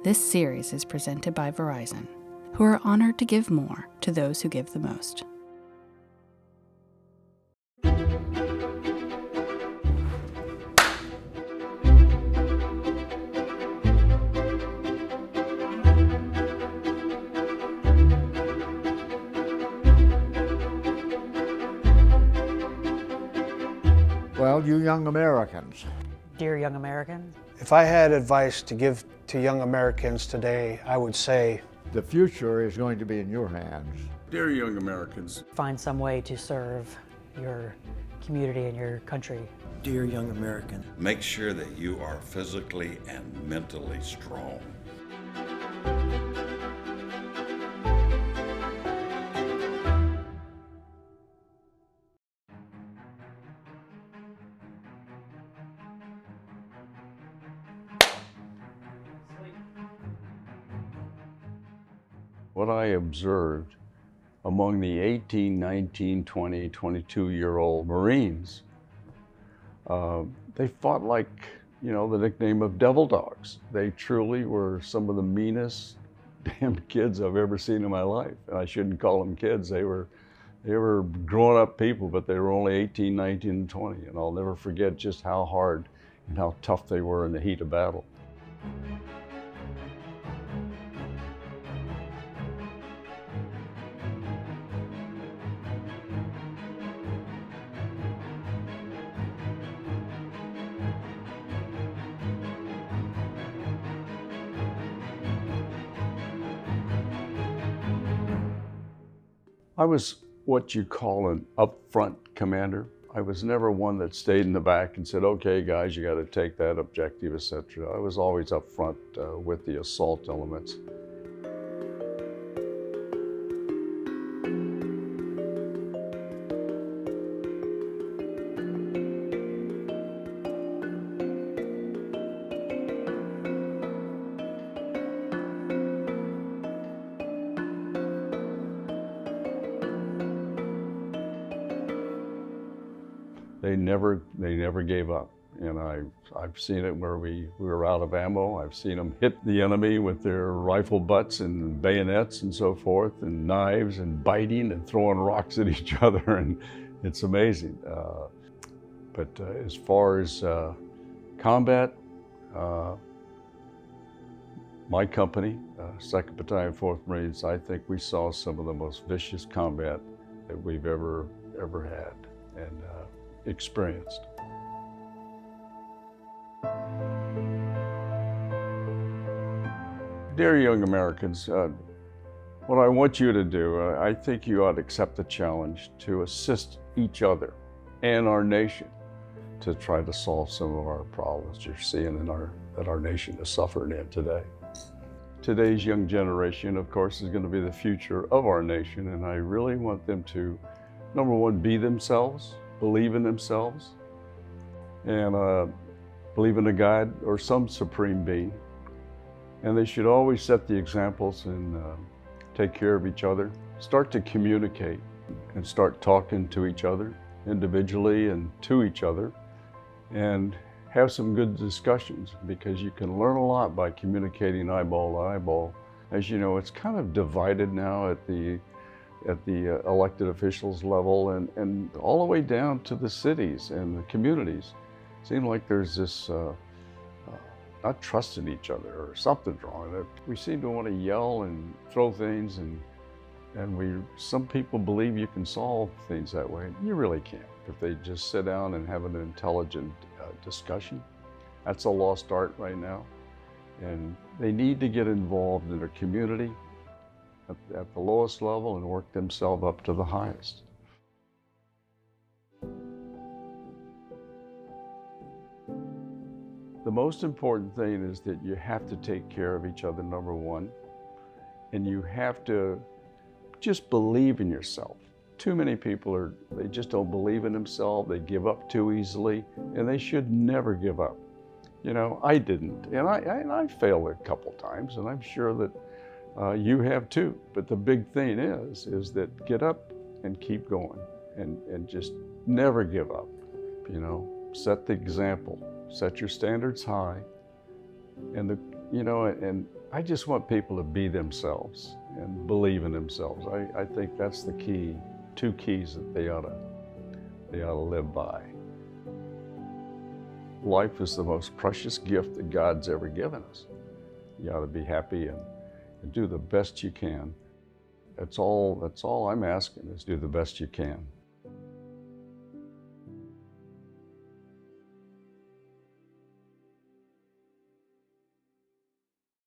This series is presented by Verizon, who are honored to give more to those who give the most. Well, you young Americans. Dear young Americans. If I had advice to give to young Americans today, I would say, the future is going to be in your hands. Dear young Americans. Find some way to serve your community and your country. Dear young American. Make sure that you are physically and mentally strong. What I observed among the 18, 19, 20, 22-year-old Marines, they fought like, the nickname of devil dogs. They truly were some of the meanest damn kids I've ever seen in my life. And I shouldn't call them kids. They were grown-up people, but they were only 18, 19, and 20. And I'll never forget just how hard and how tough they were in the heat of battle. I was what you call an upfront commander. I was never one that stayed in the back and said, okay guys, you got to take that objective, etc. I was always up front with the assault elements. They never gave up. And I've seen it where we were out of ammo. I've seen them hit the enemy with their rifle butts and bayonets and so forth, and knives and biting and throwing rocks at each other, and it's amazing. But as far as combat, my company, 2nd Battalion, 4th Marines, I think we saw some of the most vicious combat that we've ever had and experienced. Dear young Americans, what I want you to do, I think you ought to accept the challenge to assist each other and our nation to try to solve some of our problems you're seeing that our nation is suffering in today. Today's young generation, of course, is going to be the future of our nation, and I really want them to, number one, be themselves, believe in themselves, and believe in a God or some supreme being. And they should always set the examples and take care of each other. Start to communicate and start talking to each other individually and to each other, and have some good discussions, because you can learn a lot by communicating eyeball to eyeball. As you know, it's kind of divided now at the elected officials level and all the way down to the cities and the communities. It seems like there's this not trusting each other, or something's wrong. We seem to want to yell and throw things, and some people believe you can solve things that way. You really can't. If they just sit down and have an intelligent discussion, that's a lost art right now. And they need to get involved in their community at the lowest level and work themselves up to the highest. The most important thing is that you have to take care of each other, number one, and you have to just believe in yourself. Too many people they just don't believe in themselves, they give up too easily, and they should never give up. I didn't, and I failed a couple times, and I'm sure that you have too. But the big thing is that get up and keep going, and just never give up. Set the example, set your standards high, and You know, and I just want people to be themselves and believe in themselves. I think that's the key, two keys that they ought to live by. Life is the most precious gift that God's ever given us. You ought to be happy and do the best you can. That's all I'm asking, is do the best you can.